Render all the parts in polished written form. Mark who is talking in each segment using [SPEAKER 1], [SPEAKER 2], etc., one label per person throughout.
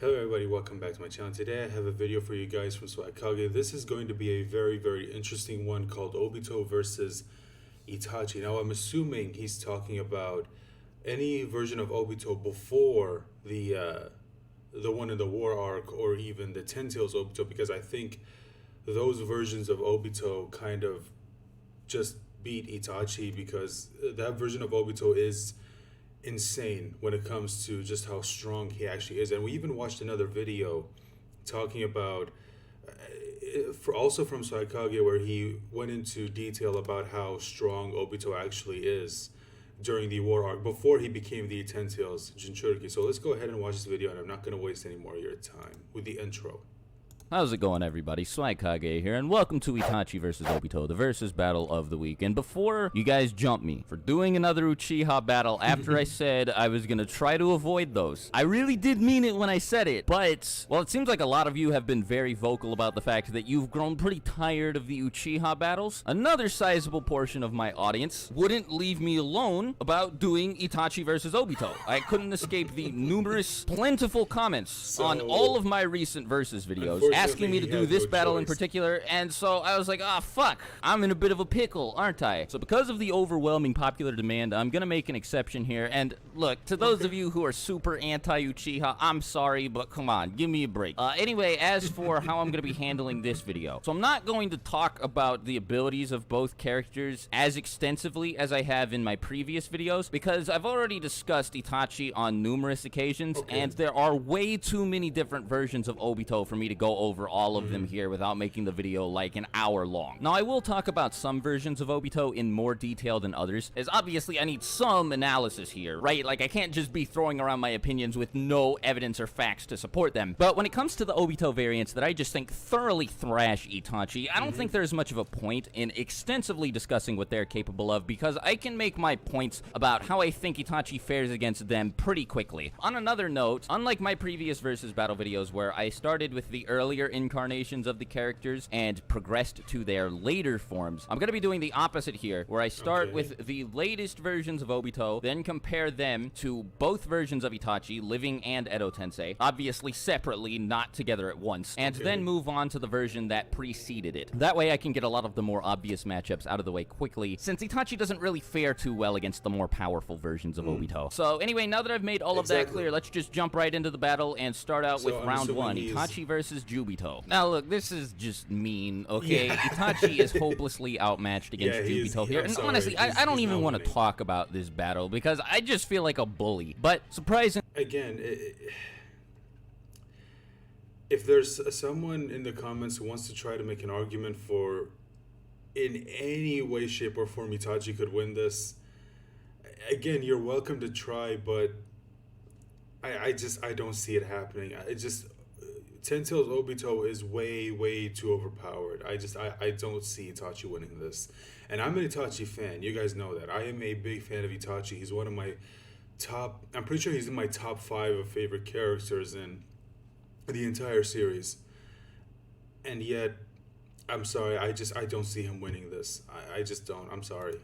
[SPEAKER 1] Hello everybody, welcome back to my channel. Today I have a video for you guys from Swagkage. This is going to be a very interesting one called Obito versus Itachi. Now I'm assuming he's talking about any version of Obito before the one in the war arc or even the Ten Tails Obito, because I think those versions of Obito kind of just beat Itachi, because that version of Obito is insane when it comes to just how strong he actually is. And we even watched another video talking about also from Swagkage, where he went into detail about how strong Obito actually is during the war arc before he became the Ten Tails Jinchuriki. So let's go ahead and watch this video, and I'm not going to waste any more of your time with the intro.
[SPEAKER 2] How's it going, everybody? Swagkage here, and welcome to Itachi versus Obito, the versus battle of the week. And before you guys jump me for doing another Uchiha battle after I said I was gonna try to avoid those, I really did mean it when I said it. But, well, it seems like a lot of you have been very vocal about the fact that you've grown pretty tired of the Uchiha battles. Another sizable portion of my audience wouldn't leave me alone about doing Itachi versus Obito. I couldn't escape the numerous, plentiful comments on all of my recent versus videos asking me to do this battle in particular, and so I was like, ah, fuck, I'm in a bit of a pickle, aren't I? So because of the overwhelming popular demand, I'm gonna make an exception here. And look, to those of you who are super anti-Uchiha, I'm sorry, but come on, give me a break. Anyway, as for how I'm gonna be handling this video, so I'm not going to talk about the abilities of both characters as extensively as I have in my previous videos, because I've already discussed Itachi on numerous occasions, and there are way too many different versions of Obito for me to go over all of them here without making the video like an hour long. Now, I will talk about some versions of Obito in more detail than others, as obviously I need some analysis here, right? Like, I can't just be throwing around my opinions with no evidence or facts to support them. But when it comes to the Obito variants that I just think thoroughly thrash Itachi, I don't think there's much of a point in extensively discussing what they're capable of, because I can make my points about how I think Itachi fares against them pretty quickly. On another note, unlike my previous versus battle videos where I started with the earlier incarnations of the characters and progressed to their later forms, I'm going to be doing the opposite here, where I start with the latest versions of Obito, then compare them to both versions of Itachi, living and Edo Tensei, obviously separately, not together at once, and then move on to the version that preceded it. That way I can get a lot of the more obvious matchups out of the way quickly, since Itachi doesn't really fare too well against the more powerful versions of Obito. So anyway, now that I've made all of that clear, let's just jump right into the battle and start out with round one, Itachi versus Jubito. Now look, this is just mean, okay? Itachi is hopelessly outmatched against Jubito here, and honestly, I don't even want to talk about this battle because I just feel like a bully. But surprisingly,
[SPEAKER 1] again, if there's someone in the comments who wants to try to make an argument for in any way, shape, or form Itachi could win this, again, you're welcome to try, but I don't see it happening. Ten Tails Obito is way too overpowered. I don't see Itachi winning this. And I'm an Itachi fan. You guys know that. I am a big fan of Itachi. He's one of my top, I'm pretty sure he's in my top 5 of favorite characters in the entire series. And yet, I'm sorry, I don't see him winning this. I just don't. I'm sorry.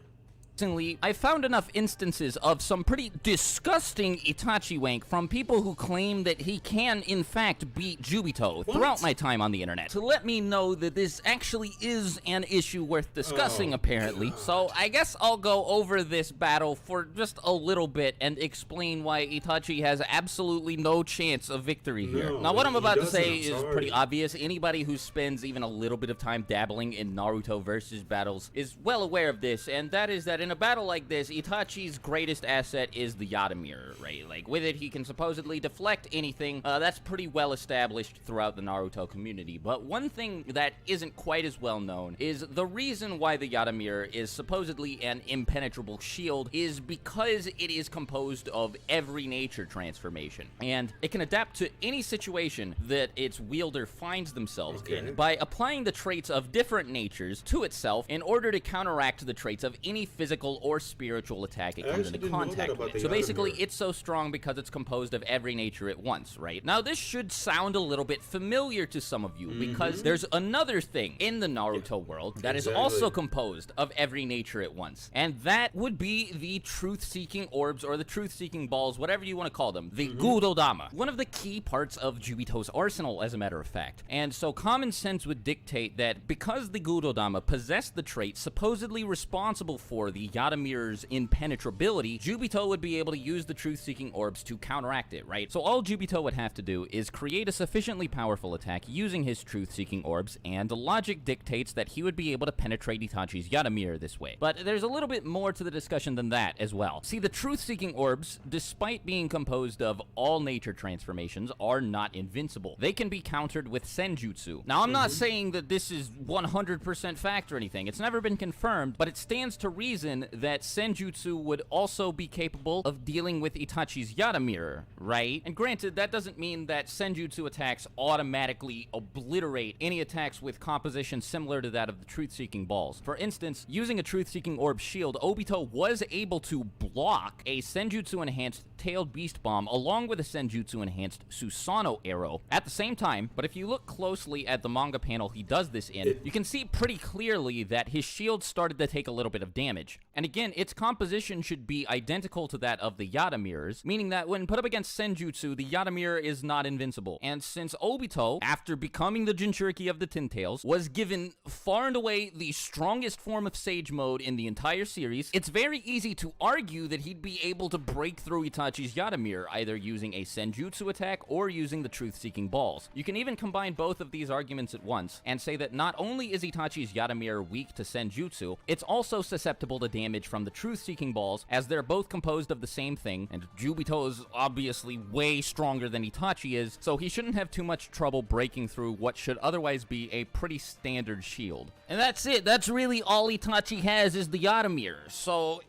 [SPEAKER 2] I found enough instances of some pretty disgusting Itachi wank from people who claim that he can, in fact, beat Jubito throughout my time on the internet, to let me know that this actually is an issue worth discussing, apparently. So I guess I'll go over this battle for just a little bit and explain why Itachi has absolutely no chance of victory here. Now, what I'm about to say is pretty obvious. Anybody who spends even a little bit of time dabbling in Naruto versus battles is well aware of this, and that is that in a battle like this, Itachi's greatest asset is the Yada Mirror, right? Like, with it, he can supposedly deflect anything. That's pretty well established throughout the Naruto community. But one thing that isn't quite as well known is the reason why the Yada Mirror is supposedly an impenetrable shield is because it is composed of every nature transformation. And it can adapt to any situation that its wielder finds themselves in by applying the traits of different natures to itself in order to counteract the traits of any physical physical or spiritual attack it comes into
[SPEAKER 1] didn't know that
[SPEAKER 2] contact
[SPEAKER 1] about
[SPEAKER 2] with.
[SPEAKER 1] the
[SPEAKER 2] So basically,
[SPEAKER 1] Yatamir.
[SPEAKER 2] it's so strong because it's composed of every nature at once, right? Now, this should sound a little bit familiar to some of you because there's another thing in the Naruto world that is also composed of every nature at once, and that would be the truth-seeking orbs or the truth-seeking balls, whatever you want to call them, the Gudodama. One of the key parts of Jubito's arsenal, as a matter of fact. And so common sense would dictate that because the Gudodama possessed the trait supposedly responsible for the Yatamir's impenetrability, Jubito would be able to use the truth-seeking orbs to counteract it, right? So all Jubito would have to do is create a sufficiently powerful attack using his truth-seeking orbs, and the logic dictates that he would be able to penetrate Itachi's Yatamir this way. But there's a little bit more to the discussion than that as well. See, the truth-seeking orbs, despite being composed of all nature transformations, are not invincible. They can be countered with senjutsu. Now, I'm not saying that this is 100% fact or anything. It's never been confirmed, but it stands to reason that senjutsu would also be capable of dealing with Itachi's Yatamir, right? And granted, that doesn't mean that senjutsu attacks automatically obliterate any attacks with composition similar to that of the truth-seeking balls. For instance, using a truth-seeking orb shield, Obito was able to block a senjutsu-enhanced tailed beast bomb along with a senjutsu-enhanced Susanoo arrow at the same time. But if you look closely at the manga panel he does this in, you can see pretty clearly that his shield started to take a little bit of damage. And again, its composition should be identical to that of the Yatamir's, meaning that when put up against senjutsu, the Yatamir is not invincible. And since Obito, after becoming the Jinchuriki of the Tin Tails, was given far and away the strongest form of Sage Mode in the entire series, it's very easy to argue that he'd be able to break through Itachi's Yatamir, either using a senjutsu attack or using the truth-seeking balls. You can even combine both of these arguments at once and say that not only is Itachi's Yatamir weak to senjutsu, it's also susceptible to damage from the truth-seeking balls, as they're both composed of the same thing, and Jubito is obviously way stronger than Itachi is, so he shouldn't have too much trouble breaking through what should otherwise be a pretty standard shield. And that's it. That's really all Itachi has is the Yatamir, so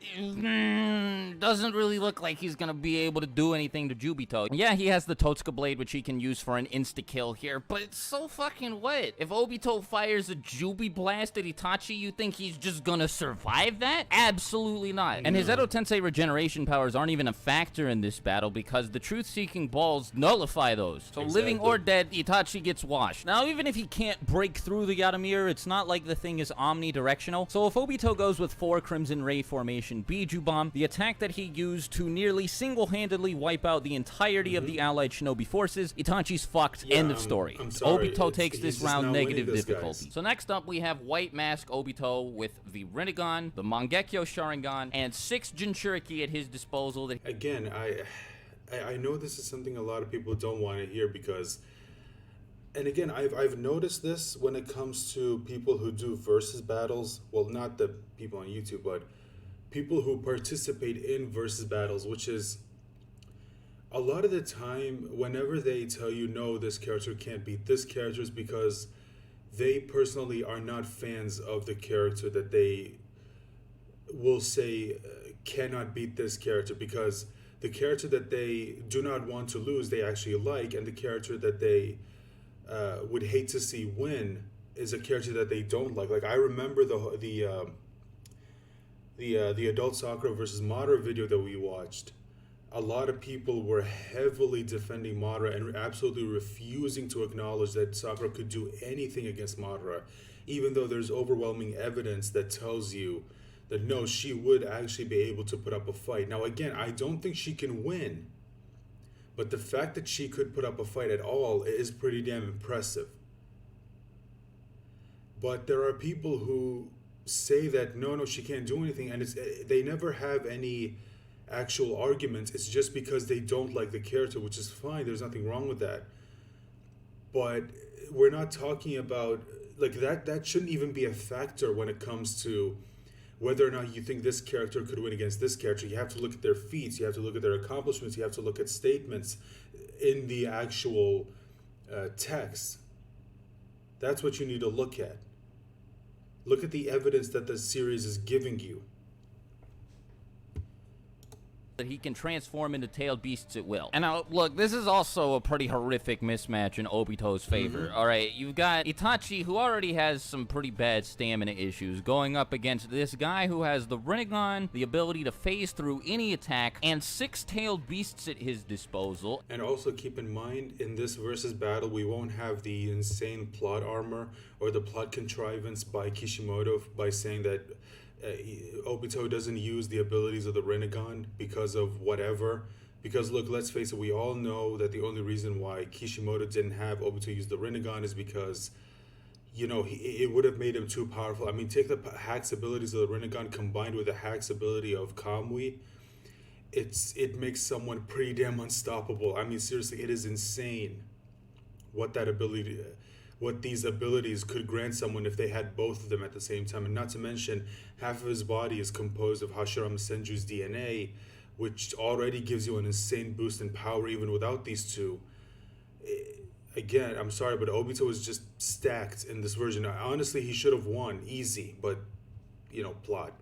[SPEAKER 2] doesn't really look like he's gonna be able to do anything to Jubito. Yeah, he has the Totsuka blade, which he can use for an insta-kill here, but it's so fucking what? If Obito fires a Jubi blast at Itachi, you think he's just gonna survive that? Absolutely not. And his Edo Tensei regeneration powers aren't even a factor in this battle because the truth-seeking balls nullify those. So living or dead, Itachi gets washed. Now, even if he can't break through the Yatamir, it's not like the thing is omnidirectional. So if Obito goes with 4 Crimson Ray formation Biju Bomb, the attack that he used to nearly single-handedly wipe out the entirety of the allied shinobi forces, Itachi's fucked. End of story.
[SPEAKER 1] I'm sorry.
[SPEAKER 2] Obito takes this round negative difficulty.
[SPEAKER 1] Guys.
[SPEAKER 2] So next up, we have White Mask Obito with the Rinnegan, the Mangekyo Sharingan, and 6 Jinchuriki at his disposal. That
[SPEAKER 1] Again, I know this is something a lot of people don't want to hear because, and again, I've noticed this when it comes to people who do versus battles. Well, not the people on YouTube, but people who participate in versus battles, which is a lot of the time whenever they tell you, no, this character can't beat this character, is because they personally are not fans of the character that they will say cannot beat this character, because the character that they do not want to lose they actually like, and the character that they would hate to see win is a character that they don't like. Like I remember the adult Sakura versus Madara video that we watched. A lot of people were heavily defending Madara and absolutely refusing to acknowledge that Sakura could do anything against Madara, even though there's overwhelming evidence that tells you that no, she would actually be able to put up a fight. Now again, I don't think she can win, but the fact that she could put up a fight at all is pretty damn impressive. But there are people who say that no, she can't do anything, and they never have any actual arguments. It's just because they don't like the character, which is fine. There's nothing wrong with that. But we're not talking about like that shouldn't even be a factor when it comes to whether or not you think this character could win against this character. You have to look at their feats, you have to look at their accomplishments, you have to look at statements in the actual text. That's what you need to look at. Look at the evidence that the series is giving you.
[SPEAKER 2] that he can transform into tailed beasts at will. And now, look, this is also a pretty horrific mismatch in Obito's favor. All right, you've got Itachi, who already has some pretty bad stamina issues, going up against this guy who has the Rinnegan, the ability to phase through any attack, and 6 tailed beasts at his disposal.
[SPEAKER 1] And also keep in mind, in this versus battle, we won't have the insane plot armor or the plot contrivance by Kishimoto by saying that Obito doesn't use the abilities of the Rinnegan because of whatever. Because look, let's face it, we all know that the only reason why Kishimoto didn't have Obito use the Rinnegan is because, you know, it would have made him too powerful. I mean, take the Hack's abilities of the Rinnegan combined with the Hack's ability of Kamui. It makes someone pretty damn unstoppable. I mean, seriously, it is insane what these abilities could grant someone if they had both of them at the same time. And not to mention, half of his body is composed of Hashirama Senju's DNA, which already gives you an insane boost in power even without these two. Again, I'm sorry, but Obito is just stacked in this version. Honestly, he should have won easy, but, you know, plot.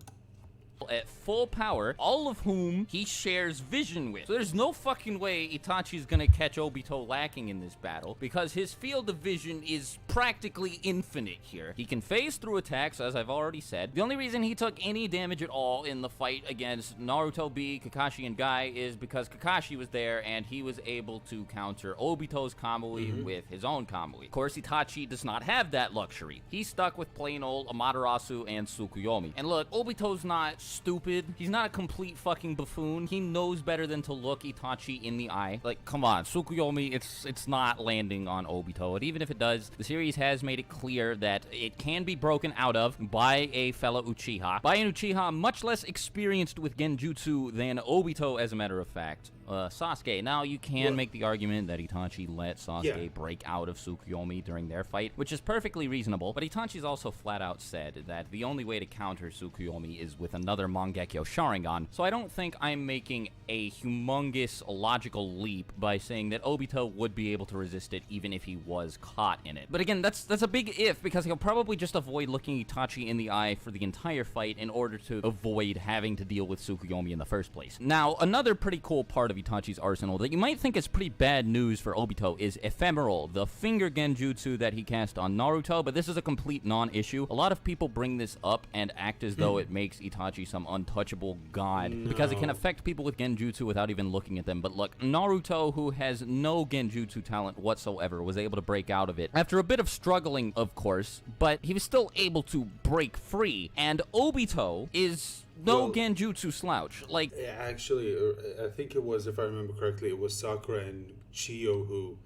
[SPEAKER 2] At full power, all of whom he shares vision with. So there's no fucking way Itachi's gonna catch Obito lacking in this battle, because his field of vision is practically infinite here. He can phase through attacks, as I've already said. The only reason he took any damage at all in the fight against Naruto B, Kakashi, and Guy is because Kakashi was there and he was able to counter Obito's Kamui with his own Kamui. Of course, Itachi does not have that luxury. He's stuck with plain old Amaterasu and Tsukuyomi. And look, Obito's not stupid. He's not a complete fucking buffoon. He knows better than to look Itachi in the eye. Like, come on, Tsukuyomi, it's not landing on Obito. And even if it does, the series has made it clear that it can be broken out of by a fellow Uchiha. By an Uchiha much less experienced with Genjutsu than Obito, as a matter of fact. Sasuke. Now, you can make the argument that Itachi let Sasuke break out of Tsukuyomi during their fight, which is perfectly reasonable, but Itachi's also flat out said that the only way to counter Tsukuyomi is with another Mangekyo Sharingan, so I don't think I'm making a humongous logical leap by saying that Obito would be able to resist it even if he was caught in it. But again, that's a big if, because he'll probably just avoid looking Itachi in the eye for the entire fight in order to avoid having to deal with Tsukuyomi in the first place. Now, another pretty cool part of Itachi's arsenal that you might think is pretty bad news for Obito is Ephemeral, the finger genjutsu that he cast on Naruto, but this is a complete non-issue. A lot of people bring this up and act as though it makes Itachi some untouchable god, because it can affect people with genjutsu without even looking at them. But look, Naruto, who has no genjutsu talent whatsoever, was able to break out of it after a bit of struggling, of course, but he was still able to break free, and Obito is no genjutsu slouch. Like,
[SPEAKER 1] actually, I think it was, if I remember correctly, it was Sakura and Chiyo who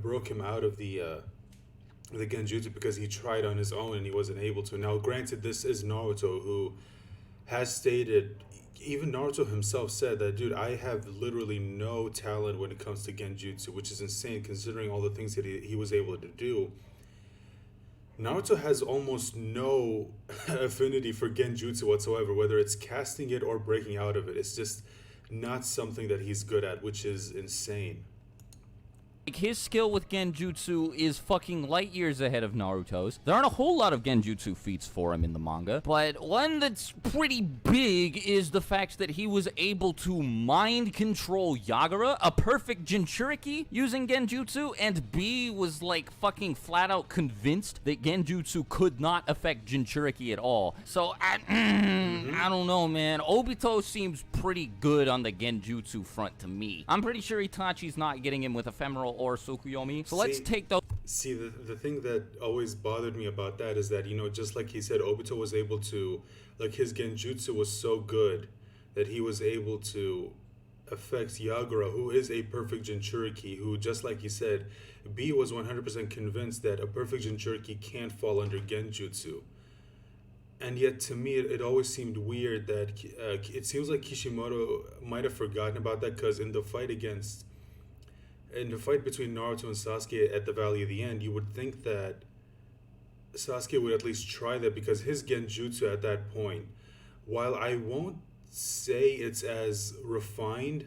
[SPEAKER 1] broke him out of the genjutsu because he tried on his own and he wasn't able to. Now, granted, this is Naruto, who has stated, even Naruto himself said that, dude, I have literally no talent when it comes to genjutsu, which is insane considering all the things that he was able to do. Naruto has almost no affinity for genjutsu whatsoever, whether it's casting it or breaking out of it. It's just not something that he's good at, which is insane.
[SPEAKER 2] His skill with genjutsu is fucking light years ahead of Naruto's. There aren't a whole lot of genjutsu feats for him in the manga, but one that's pretty big is the fact that he was able to mind control Yagura, a perfect Jinchuriki, using genjutsu, and B was like fucking flat out convinced that genjutsu could not affect Jinchuriki at all. So I don't know, man. Obito seems pretty good on the genjutsu front to me. I'm pretty sure Itachi's not getting him with Ephemeral or Tsukuyomi. So let's take those.
[SPEAKER 1] See, the thing that always bothered me about that is that, you know, just like he said, Obito was able to, like, his genjutsu was so good that he was able to affect Yagura, who is a perfect Jinchuriki, who, just like he said, B was 100% convinced that a perfect Jinchuriki can't fall under genjutsu. And yet, to me, it always seemed weird that it seems like Kishimoto might have forgotten about that, because in the fight between Naruto and Sasuke at the Valley of the End, you would think that Sasuke would at least try that, because his genjutsu at that point, while I won't say it's as refined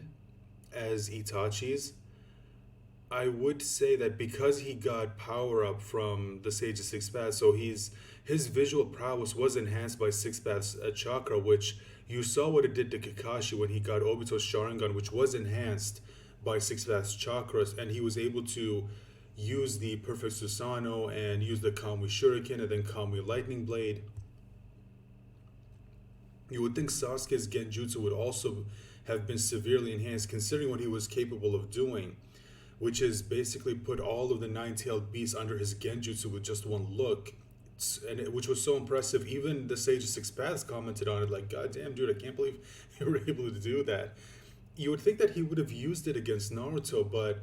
[SPEAKER 1] as Itachi's, I would say that because he got power up from the Sage of Six Paths, so his visual prowess was enhanced by Six Paths chakra, which you saw what it did to Kakashi when he got Obito's Sharingan, which was enhanced by Six Paths chakras, and he was able to use the Perfect Susanoo and use the Kamui Shuriken and then Kamui Lightning Blade. You would think Sasuke's Genjutsu would also have been severely enhanced, considering what he was capable of doing, which is basically put all of the nine-tailed beasts under his Genjutsu with just one look, which was so impressive. Even the Sage of Six Paths commented on it, like, "God damn, dude, I can't believe you were able to do that." You would think that he would have used it against Naruto, but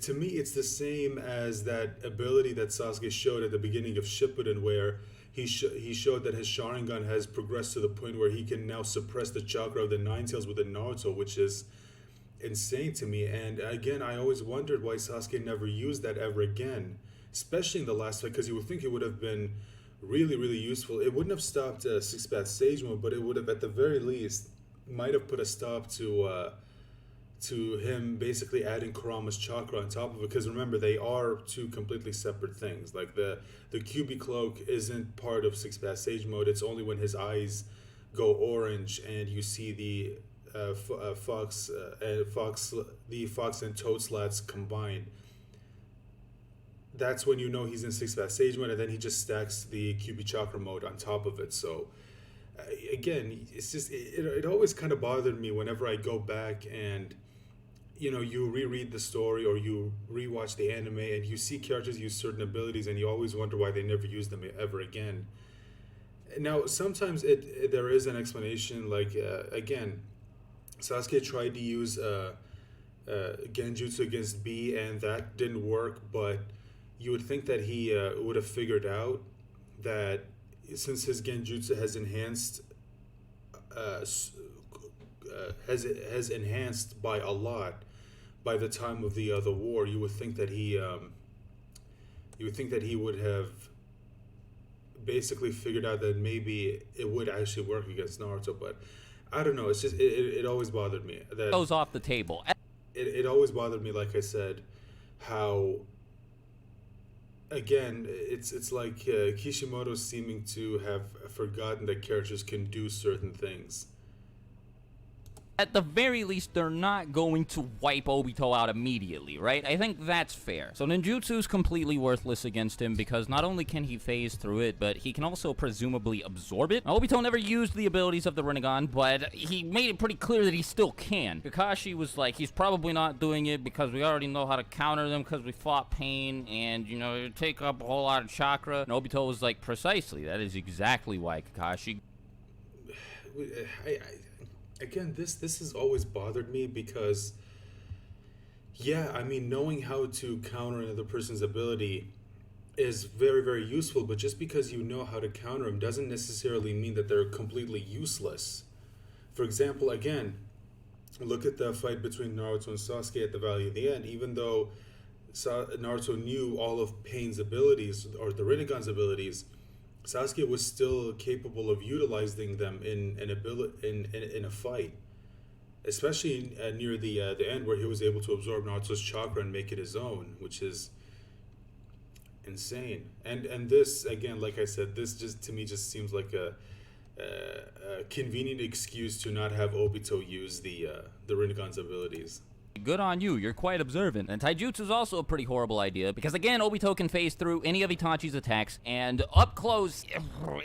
[SPEAKER 1] to me, it's the same as that ability that Sasuke showed at the beginning of Shippuden, where he showed that his Sharingan has progressed to the point where he can now suppress the chakra of the Nine Tails within Naruto, which is insane to me. And again, I always wondered why Sasuke never used that ever again, especially in the last fight, because you would think it would have been really, really useful. It wouldn't have stopped Six Path Sage Mode, but it would have, at the very least, might have put a stop to him basically adding Kurama's chakra on top of it. Because remember, they are two completely separate things. Like the QB cloak isn't part of Six Path Sage Mode. It's only when his eyes go orange and you see the fox and toad slats combined. That's when you know he's in Six Path Sage Mode, and then he just stacks the QB chakra mode on top of it. So again, it's just it always kind of bothered me whenever I go back and you reread the story or you rewatch the anime and you see characters use certain abilities and you always wonder why they never use them ever again. Now sometimes there is an explanation, like again, Sasuke tried to use Genjutsu against B, and that didn't work, but you would think that he would have figured out that since his Genjutsu has enhanced has enhanced by a lot by the time of the war, you would think that he would have basically figured out that maybe it would actually work against Naruto. But I don't know, it's just it always bothered me that
[SPEAKER 2] Goes off the table.
[SPEAKER 1] It always bothered me, like I said, how again it's like Kishimoto seeming to have forgotten that characters can do certain things.
[SPEAKER 2] At the very least, they're not going to wipe Obito out immediately, right? I think that's fair. So ninjutsu's completely worthless against him because not only can he phase through it, but he can also presumably absorb it. Now, Obito never used the abilities of the Rinnegan, but he made it pretty clear that he still can. Kakashi was like, he's probably not doing it because we already know how to counter them because we fought Pain and, it take up a whole lot of chakra. And Obito was like, precisely, that is exactly why Kakashi...
[SPEAKER 1] Again, this has always bothered me because, yeah, I mean, knowing how to counter another person's ability is very, very useful, but just because you know how to counter them doesn't necessarily mean that they're completely useless. For example, again, look at the fight between Naruto and Sasuke at the Valley of the End. Even though Naruto knew all of Pain's abilities, or the Rinnegan's abilities, Sasuke was still capable of utilizing them in a fight, especially near the end, where he was able to absorb Naruto's chakra and make it his own, which is insane. And this, again, like I said, this just to me just seems like a convenient excuse to not have Obito use the Rinnegan's abilities.
[SPEAKER 2] Good on you, you're quite observant. And taijutsu is also a pretty horrible idea, because again, Obito can phase through any of Itachi's attacks, and up close,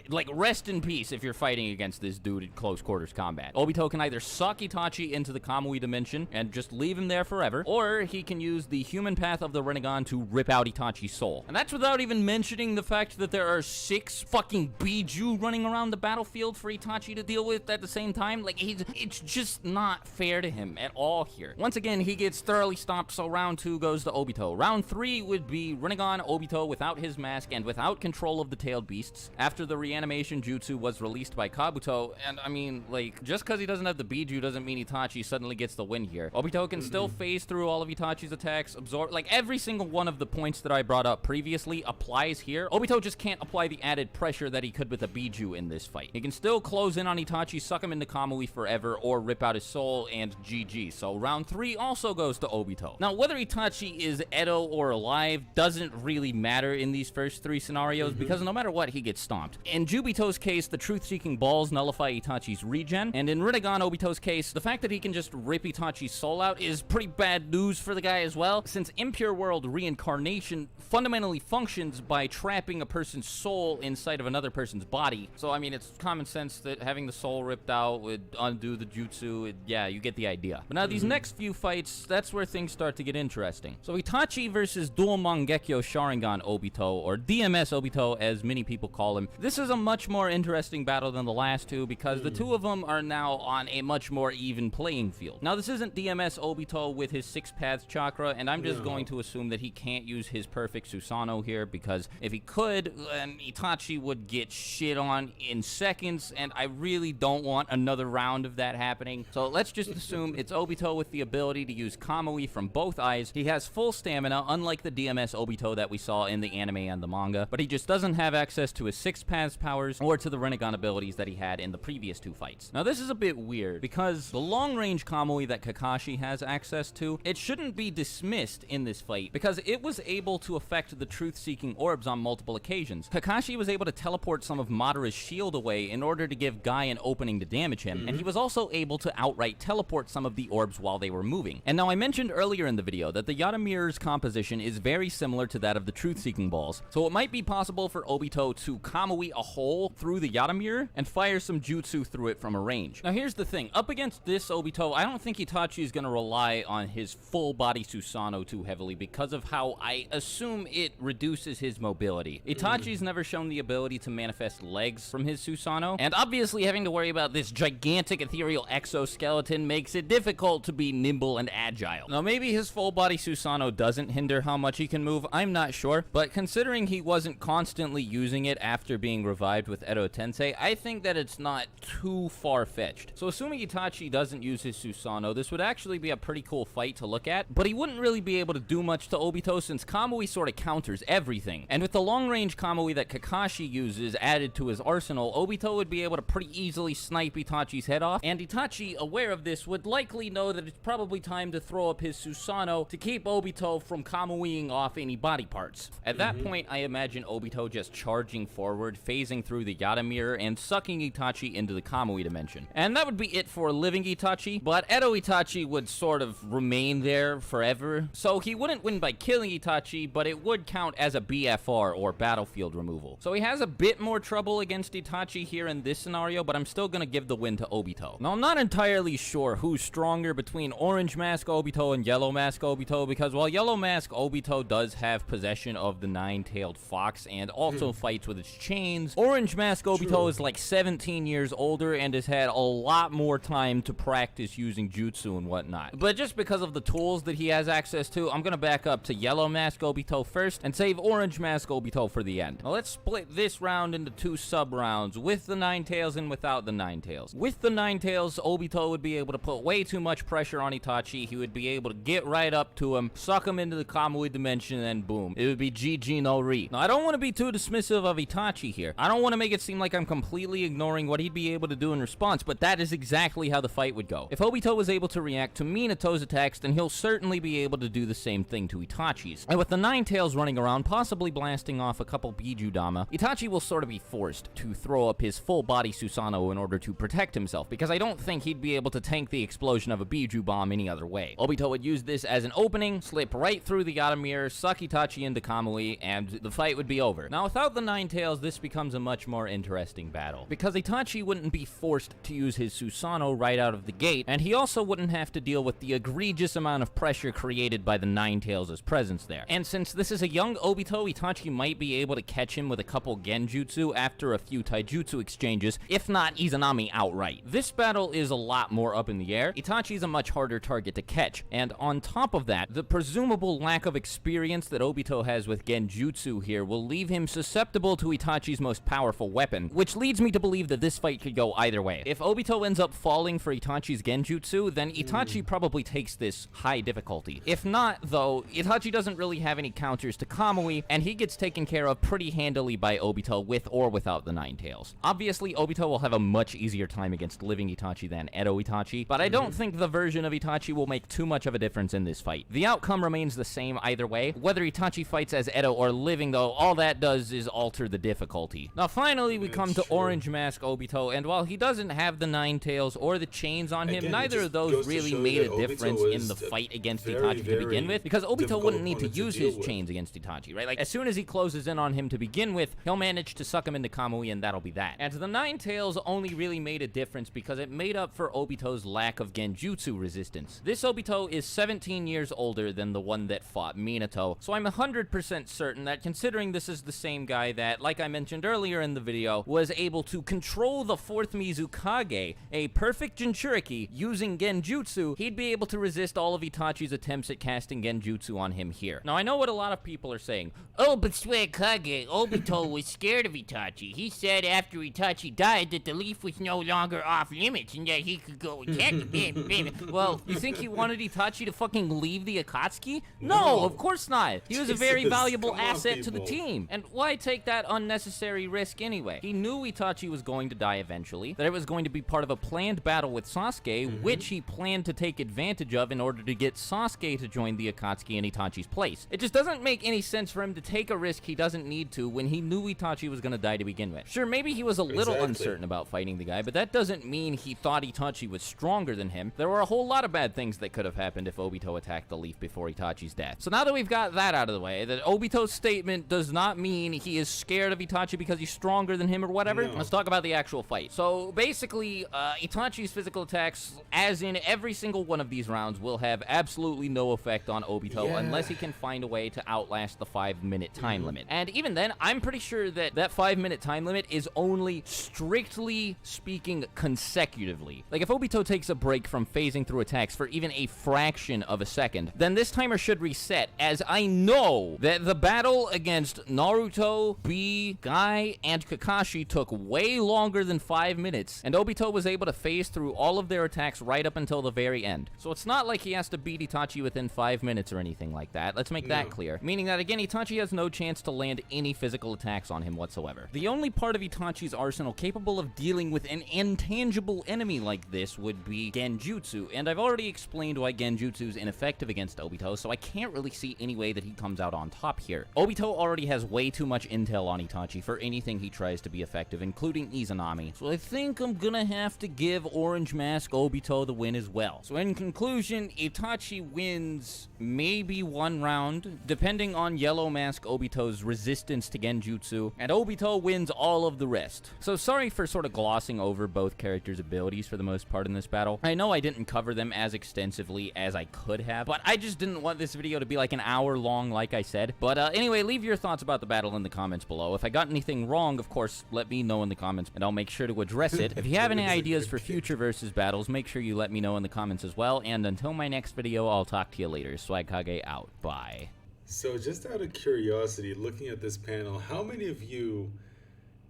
[SPEAKER 2] like, rest in peace if you're fighting against this dude in close quarters combat. Obito can either suck Itachi into the Kamui dimension and just leave him there forever, or he can use the human path of the Rinnegan to rip out Itachi's soul. And that's without even mentioning the fact that there are 6 fucking Biju running around the battlefield for Itachi to deal with at the same time. Like, it's just not fair to him at all here. Once again, he gets thoroughly stomped, so round 2 goes to Obito. Round 3 would be Rinnegan Obito without his mask and without control of the tailed beasts after the reanimation jutsu was released by Kabuto. And I mean, like, just because he doesn't have the Biju doesn't mean Itachi suddenly gets the win here. Obito can still phase through all of Itachi's attacks, absorb, like, every single one of the points that I brought up previously applies here. Obito just can't apply the added pressure that he could with a Biju in this fight. He can still close in on Itachi, suck him into Kamui forever, or rip out his soul, and GG. So round 3 also goes to Obito. Now, whether Itachi is Edo or alive doesn't really matter in these first three scenarios because no matter what, he gets stomped. In Jubito's case, the truth-seeking balls nullify Itachi's regen, and in Rinnegan Obito's case, the fact that he can just rip Itachi's soul out is pretty bad news for the guy as well, since Impure World reincarnation fundamentally functions by trapping a person's soul inside of another person's body. So, I mean, it's common sense that having the soul ripped out would undo the jutsu. Yeah, you get the idea. But now these next few fights, that's where things start to get interesting. So Itachi versus Dual Mangekyo Sharingan Obito, or DMS Obito as many people call him. This is a much more interesting battle than the last two because the two of them are now on a much more even playing field. Now this isn't DMS Obito with his 6 paths chakra, and I'm just going to assume that he can't use his perfect Susanoo here because if he could, then Itachi would get shit on in seconds, and I really don't want another round of that happening. So let's just assume it's Obito with the ability to use Kamui from both eyes. He has full stamina, unlike the DMS Obito that we saw in the anime and the manga, but he just doesn't have access to his 6 paths powers or to the Rinnegan abilities that he had in the previous 2 fights. Now this is a bit weird because the long-range Kamui that Kakashi has access to, it shouldn't be dismissed in this fight because it was able to affect the truth-seeking orbs on multiple occasions. Kakashi was able to teleport some of Madara's shield away in order to give Guy an opening to damage him, and he was also able to outright teleport some of the orbs while they were moving. And now I mentioned earlier in the video that the Yata Mirror's composition is very similar to that of the truth-seeking balls, so it might be possible for Obito to Kamui a hole through the Yata Mirror and fire some jutsu through it from a range. Now here's the thing, up against this Obito, I don't think Itachi is going to rely on his full-body Susanoo too heavily because of how I assume it reduces his mobility. Itachi's never shown the ability to manifest legs from his Susanoo, and obviously having to worry about this gigantic ethereal exoskeleton makes it difficult to be nimble and agile. Now maybe his full-body Susanoo doesn't hinder how much he can move, I'm not sure, but considering he wasn't constantly using it after being revived with Edo Tensei, I think that it's not too far-fetched. So assuming Itachi doesn't use his Susanoo, this would actually be a pretty cool fight to look at, but he wouldn't really be able to do much to Obito since Kamui sort of counters everything. And with the long-range Kamui that Kakashi uses added to his arsenal, Obito would be able to pretty easily snipe Itachi's head off, and Itachi, aware of this, would likely know that it's probably time to throw up his Susanoo to keep Obito from Kamuiing off any body parts. At that point, I imagine Obito just charging forward, phasing through the Yata Mirror, and sucking Itachi into the Kamui dimension. And that would be it for living Itachi, but Edo Itachi would sort of remain there forever, so he wouldn't win by killing Itachi, but it would count as a BFR, or battlefield removal. So he has a bit more trouble against Itachi here in this scenario, but I'm still gonna give the win to Obito. Now I'm not entirely sure who's stronger between Orange Mask Obito and Yellow Mask Obito, because while Yellow Mask Obito does have possession of the 9-tailed fox and also fights with its chains, Orange Mask Obito is like 17 years older and has had a lot more time to practice using jutsu and whatnot. But just because of the tools that he has access to, I'm gonna back up to Yellow Mask Obito first and save Orange Mask Obito for the end. Now let's split this round into 2 sub-rounds, with the 9-tails and without the 9-tails. With the 9-tails, Obito would be able to put way too much pressure on Itachi. He would be able to get right up to him, suck him into the Kamui dimension, and then boom. It would be GG no Ri. Now I don't want to be too dismissive of Itachi here. I don't want to make it seem like I'm completely ignoring what he'd be able to do in response, but that is exactly how the fight would go. If Obito was able to react to Minato's attacks, then he'll certainly be able to do the same thing to Itachi's. And with the 9-tails running around, possibly blasting off a couple Bijudama, Itachi will sort of be forced to throw up his full-body Susanoo in order to protect himself, because I don't think he'd be able to tank the explosion of a Biju bomb any other way. Obito would use this as an opening, slip right through the Yata Mirror, suck Itachi into Kamui, and the fight would be over. Now without the 9-tails, this becomes a much more interesting battle, because Itachi wouldn't be forced to use his Susanoo right out of the gate, and he also wouldn't have to deal with the egregious amount of pressure created by the 9-tails' presence there. And since this is a young Obito, Itachi might be able to catch him with a couple genjutsu after a few taijutsu exchanges, if not Izanami outright. This battle is a lot more up in the air. Itachi's a much harder target to catch, and on top of that, the presumable lack of experience that Obito has with genjutsu here will leave him susceptible to Itachi's most powerful weapon, which leads me to believe that this fight could go either way. If Obito ends up falling for Itachi's genjutsu, then Itachi probably takes this high difficulty. If not, though, Itachi doesn't really have any counters to Kamui, and he gets taken care of pretty handily by Obito with or without the 9-tails. Obviously, Obito will have a much easier time against living Itachi than Edo Itachi, but I don't think the version of Itachi will make too much of a difference in this fight. The outcome remains the same either way. Whether Itachi fights as Edo or living, though, all that does is alter the difficulty. Now, finally, we come to Orange Mask Obito, and while he doesn't have the 9 tails or the chains on him, neither of those really made a difference in the fight against Itachi to begin with, because Obito wouldn't need to use his chains against Itachi, right? Like, as soon as he closes in on him to begin with, he'll manage to suck him into Kamui, and that'll be that. And the 9 tails only really made a difference because it made up for Obito's lack of genjutsu resistance. This Obito is 17 years older than the one that fought Minato, so I'm 100% certain that, considering this is the same guy that, like I mentioned earlier in the video, was able to control the 4th Mizukage, a perfect Jinchuriki, using genjutsu, he'd be able to resist all of Itachi's attempts at casting genjutsu on him here. Now, I know what a lot of people are saying. Oh, but Swagkage, Obito was scared of Itachi. He said after Itachi died that the leaf was no longer off limits and that he could go attack him. Well, you think he wanted Itachi to fucking leave the Akatsuki? No, of course not. He was a very valuable asset to the team. And why take that unnecessary risk anyway? He knew Itachi was going to die eventually, that it was going to be part of a planned battle with Sasuke, which he planned to take advantage of in order to get Sasuke to join the Akatsuki in Itachi's place. It just doesn't make any sense for him to take a risk he doesn't need to when he knew Itachi was going to die to begin with. Sure, maybe he was a little uncertain about fighting the guy, but that doesn't mean he thought Itachi was stronger than him. There were a whole lot of bad things that could have happened if Obito attacked the leaf before Itachi's death. So now that we've got that out of the way, that Obito's statement does not mean he is scared of Itachi because he's stronger than him or whatever, let's talk about the actual fight. So basically, Itachi's physical attacks, as in every single one of these rounds, will have absolutely no effect on Obito unless he can find a way to outlast the 5-minute time limit. And even then, I'm pretty sure that that 5-minute time limit is only strictly speaking consecutively. Like, if Obito takes a break from phasing through attacks for even a fraction of a second, then this timer should reset, as I know that the battle against Naruto, B, Guy, and Kakashi took way longer than 5 minutes, and Obito was able to phase through all of their attacks right up until the very end. So it's not like he has to beat Itachi within 5 minutes or anything like that. Let's make that clear. Meaning that, again, Itachi has no chance to land any physical attacks on him whatsoever. The only part of Itachi's arsenal capable of dealing with an intangible enemy like this would be genjutsu, and I've already explained why genjutsu is ineffective against Obito, so I can't really see any way that he comes out on top here. Obito already has way too much intel on Itachi for anything he tries to be effective, including Izanami, so I think I'm gonna have to give Orange Mask Obito the win as well. So in conclusion, Itachi wins maybe 1 round, depending on Yellow Mask Obito's resistance to genjutsu, and Obito wins all of the rest. So sorry for sort of glossing over both characters' abilities for the most part in this battle. I know I didn't cover them as extensively as I could have, but I just didn't want this video to be like an hour long, like I said. But anyway, leave your thoughts about the battle in the comments below. If I got anything wrong, of course, let me know in the comments, and I'll make sure to address it. If you have any ideas for future versus battles, make sure you let me know in the comments as well, and until my next video, I'll talk to you later. Swagkage out. Bye.
[SPEAKER 1] So just out of curiosity, looking at this panel, how many of you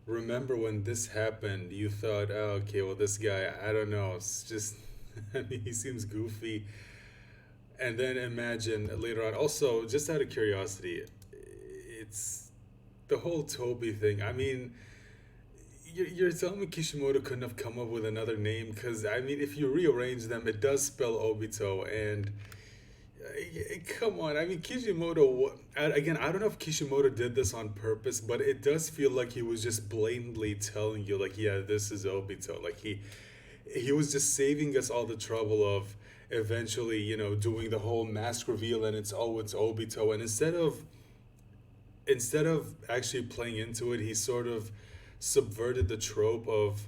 [SPEAKER 1] remember when this happened, you thought, oh, okay, well, this guy, I don't know, it's just, I mean, he seems goofy. And then imagine later on, also, just out of curiosity, it's the whole Toby thing. I mean, you're telling me Kishimoto couldn't have come up with another name? Because, I mean, if you rearrange them, it does spell Obito, and come on, I mean, Kishimoto, again, I don't know if Kishimoto did this on purpose, but it does feel like he was just blatantly telling you, like, yeah, this is Obito. Like, he was just saving us all the trouble of eventually, you know, doing the whole mask reveal and it's Obito. And instead of actually playing into it, he sort of subverted the trope of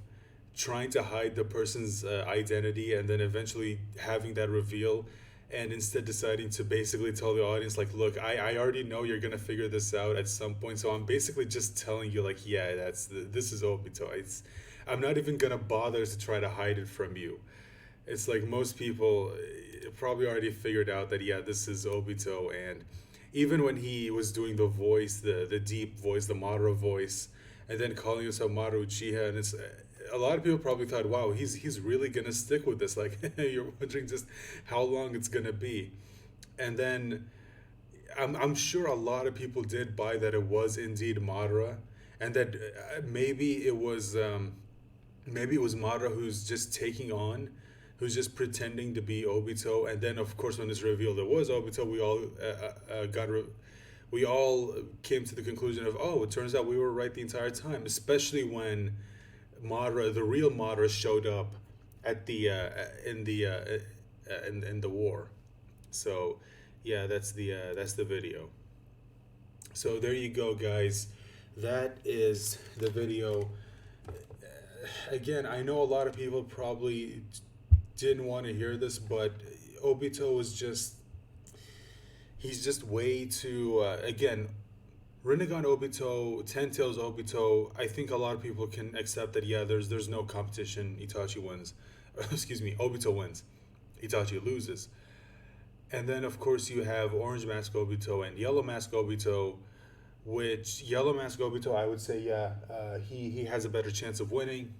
[SPEAKER 1] trying to hide the person's identity and then eventually having that reveal, and instead deciding to basically tell the audience, like, look, I already know you're gonna figure this out at some point, so I'm basically just telling you, like, yeah, this is Obito. I'm not even gonna bother to try to hide it from you. It's like most people probably already figured out that, yeah, this is Obito. And even when he was doing the voice, the deep voice, the Madara voice, and then calling himself Madara Uchiha, and it's a lot of people probably thought, wow, he's really gonna stick with this. Like, you're wondering just how long it's gonna be. And then I'm sure a lot of people did buy that it was indeed Madara, and that maybe it was Madara who's who's just pretending to be Obito, and then of course when it's revealed it was Obito, we all came to the conclusion of, oh, it turns out we were right the entire time, especially when Madara, the real Madara, showed up at the in the war. So yeah, that's the video. So there you go, guys. That is the video. Again, I know a lot of people probably didn't want to hear this, but Obito is he's just way too again, Rinnegan Obito, Ten Tails Obito. I think a lot of people can accept that. Yeah, there's no competition. Itachi wins. Excuse me, Obito wins. Itachi loses. And then of course you have Orange Mask Obito and Yellow Mask Obito, which Yellow Mask Obito, I would say, yeah, he has a better chance of winning.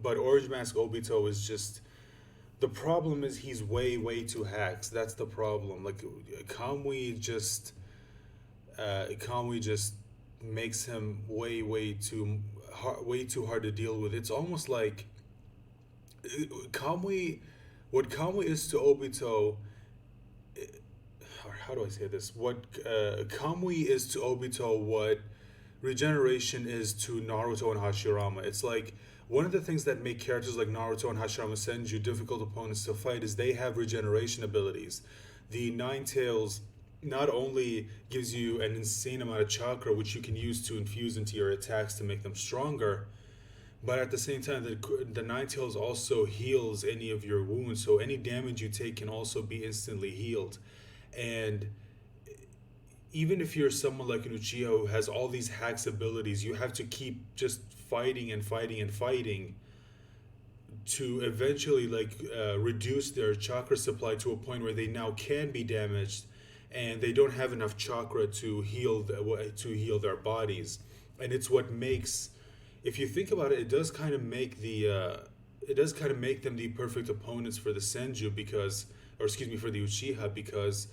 [SPEAKER 1] But Orange Mask Obito is just, the problem is he's way too hacks. That's the problem. Like Kamui just makes him way too hard to deal with. It's almost like what Kamui is to Obito, or how do I say this? What Kamui is to Obito, what regeneration is to Naruto and Hashirama. It's like one of the things that make characters like Naruto and Hashirama Senju difficult opponents to fight is they have regeneration abilities. The Nine Tails not only gives you an insane amount of chakra, which you can use to infuse into your attacks to make them stronger, but at the same time, the Nine Tails also heals any of your wounds, so any damage you take can also be instantly healed. And even if you're someone like an Uchiha who has all these hacks abilities, you have to keep just fighting to eventually reduce their chakra supply to a point where they now can be damaged, and they don't have enough chakra to heal their bodies. And it's what makes, if you think about it, it does kind of make them the perfect opponents for the Senju, for the Uchiha, because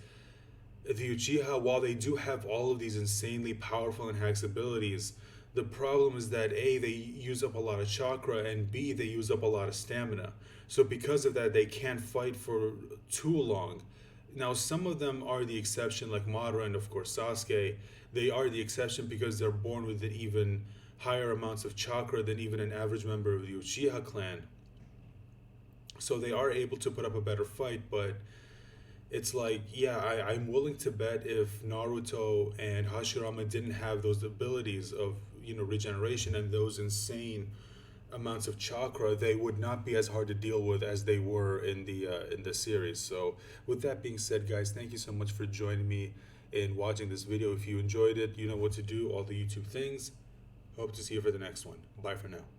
[SPEAKER 1] the Uchiha, while they do have all of these insanely powerful and hacks abilities, the problem is that A, they use up a lot of chakra, and B, they use up a lot of stamina. So because of that, they can't fight for too long. Now, some of them are the exception, like Madara and of course Sasuke. They are the exception because they're born with even higher amounts of chakra than even an average member of the Uchiha clan. So they are able to put up a better fight, but it's like, yeah, I'm willing to bet if Naruto and Hashirama didn't have those abilities of, regeneration and those insane amounts of chakra, they would not be as hard to deal with as they were in the series. So with that being said, guys, thank you so much for joining me in watching this video. If you enjoyed it, you know what to do, all the YouTube things. Hope to see you for the next one. Bye for now.